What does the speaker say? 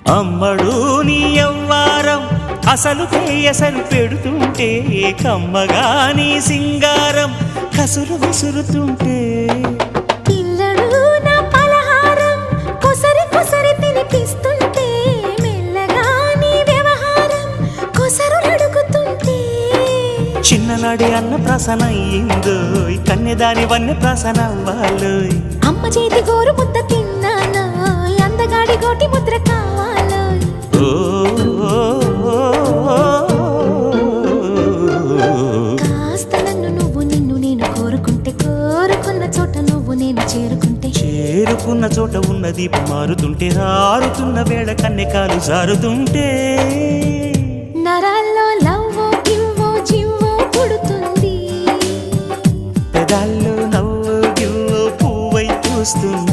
అమ్మడు నీ యవ్వారం అసలు కేయసలు పెడుతుంటే కమ్మగా నీ సింగారం కసురు విసురుతుంటే పిల్లడు నా పలహారం కొసరి కొసరి తినిపిస్తుంటే మెల్లగా నీ వ్యవహారం కొసరు అడుగుతుంటే చిన్ననాడి అన్న ప్రసన అయ్యిందో కన్నెదాని వన్నె ప్రసన అవ్వాలోయ్ అమ్మ చేతి గోరు ముద్ద తిన్నాను అందగాడి గోటి ముద్ర కావాలో కాస్త నన్ను నువ్వు నిన్ను నేను కోరుకుంటే కోరుకున్న చోట నువ్వు నేను చేరుకుంటే చేరుకున్న చోట ఉన్న దీపం మారుతుంటే ఆరుతున్న వేళ కన్నెకాలు జారుతుంటే నరాల్లో లవ్వో గివ్వో జివ్వో పుడుతుంది పెదాల్లో నవ్వు గివ్వు పువ్వై పూస్తుంది